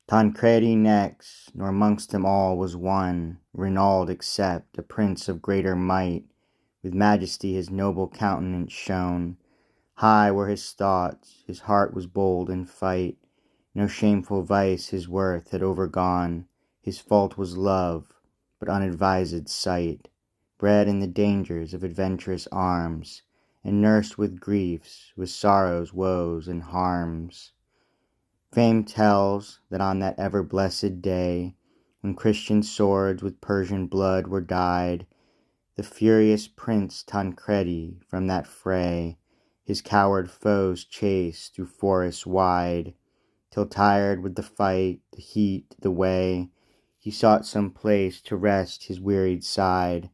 Tancredi next, nor mongst them all was one, Rinald except, a prince of greater might, with majesty his noble countenance shone. High were his thoughts, his heart was bold in fight, no shameful vice his worth had overgone, his fault was love, but unadvised sight, bred in the dangers of adventurous arms, and nursed with griefs, with sorrows, woes, and harms. Fame tells that on that ever blessed day, when Christian swords with Persian blood were dyed, the furious Prince Tancredi from that fray his coward foes chased through forests wide, till tired with the fight, the heat, the way, he sought some place to rest his wearied side,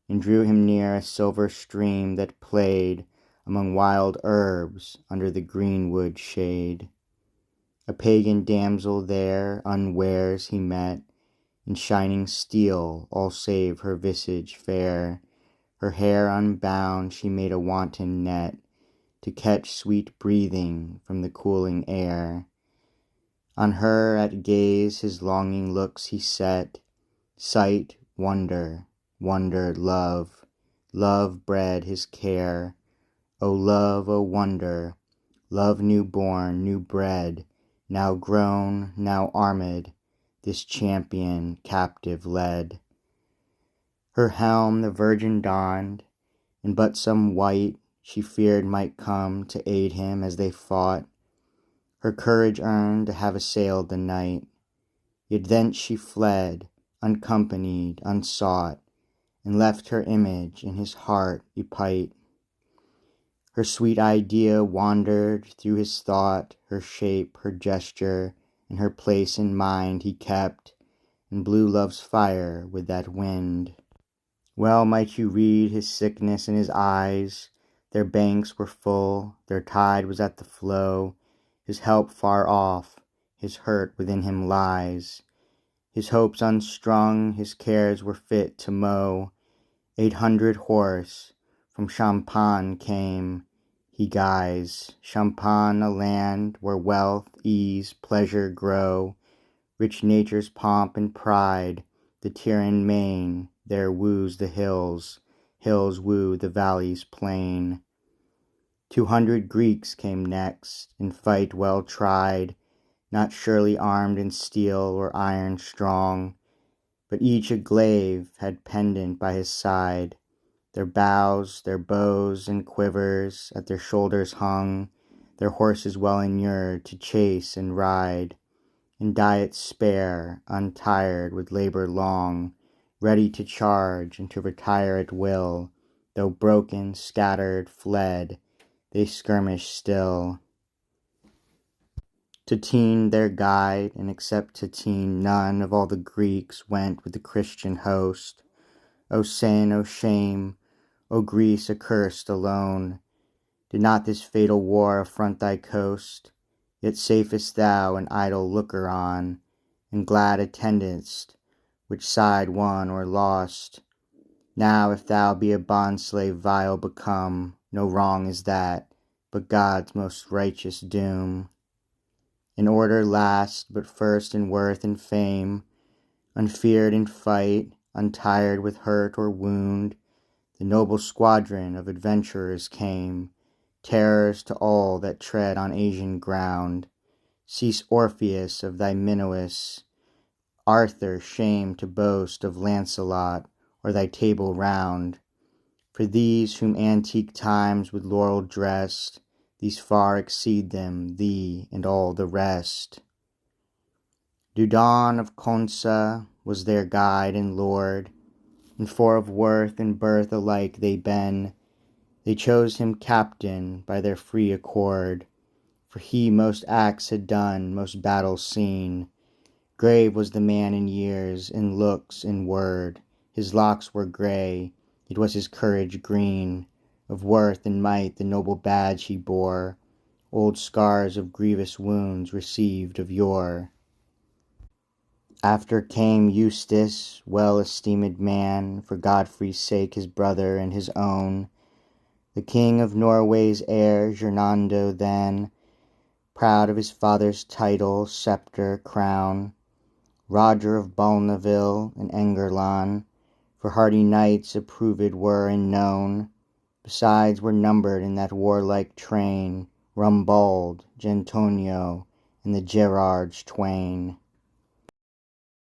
and drew him near a silver stream that played among wild herbs under the greenwood shade. A pagan damsel there unwares he met, in shining steel, all save her visage fair. Her hair unbound she made a wanton net, to catch sweet breathing from the cooling air. On her at gaze his longing looks he set, sight, wonder, wonder, love, love bred his care. O love, O wonder, love new born, new bred, now grown, now armed, this champion captive led. Her helm the virgin donned, and but some wight she feared might come to aid him as they fought. Her courage earned to have assailed the knight, yet thence she fled, uncompanied, unsought, and left her image in his heart ypight. Her sweet idea wandered through his thought, her shape, her gesture, and her place in mind he kept, and blew love's fire with that wind. Well might you read his sickness in his eyes, their banks were full, their tide was at the flow, his help far off, his hurt within him lies, his hopes unstrung, his cares were fit to mow. 800 horse from Champagne came, he guies, Champagne, a land where wealth, ease, pleasure grow, rich nature's pomp and pride, the Tyrrhene main, there woos the hills, hills woo the valleys plain. 200 Greeks came next, in fight well tried, not surely armed in steel or iron strong, but each a glaive had pendant by his side, their bows, their bows and quivers at their shoulders hung, their horses well inured to chase and ride, in diet spare, untired with labor long, ready to charge and to retire at will, though broken, scattered, fled, they skirmish still. Tatene their guide, and except Tatene none of all the Greeks went with the Christian host. O sin, O shame, O Greece accursed alone, did not this fatal war affront thy coast? Yet safest thou an idle looker on, and glad attendest which side won or lost. Now if thou be a bondslave vile become, no wrong is that, but God's most righteous doom. In order last, but first in worth and fame, unfeared in fight, untired with hurt or wound, the noble squadron of adventurers came, terrors to all that tread on Asian ground. Cease Orpheus of thy Minois, Arthur shame to boast of Lancelot, or thy table round. For these whom antique times with laurel dressed, these far exceed them, thee and all the rest. Dudon of Consa was their guide and lord, and for of worth and birth alike they ben. They chose him captain by their free accord, for he most acts had done, most battles seen. Grave was the man in years, in looks, in word, his locks were grey, it was his courage green. Of worth and might the noble badge he bore, old scars of grievous wounds received of yore. After came Eustace, well-esteemed man, for Godfrey's sake his brother and his own. The king of Norway's heir, Gernando then, proud of his father's title, sceptre, crown. Roger of Balnaville and Engerlan, for hardy knights approved were and known. Besides were numbered in that warlike train Rumbald, Gentonio, and the Gerards twain.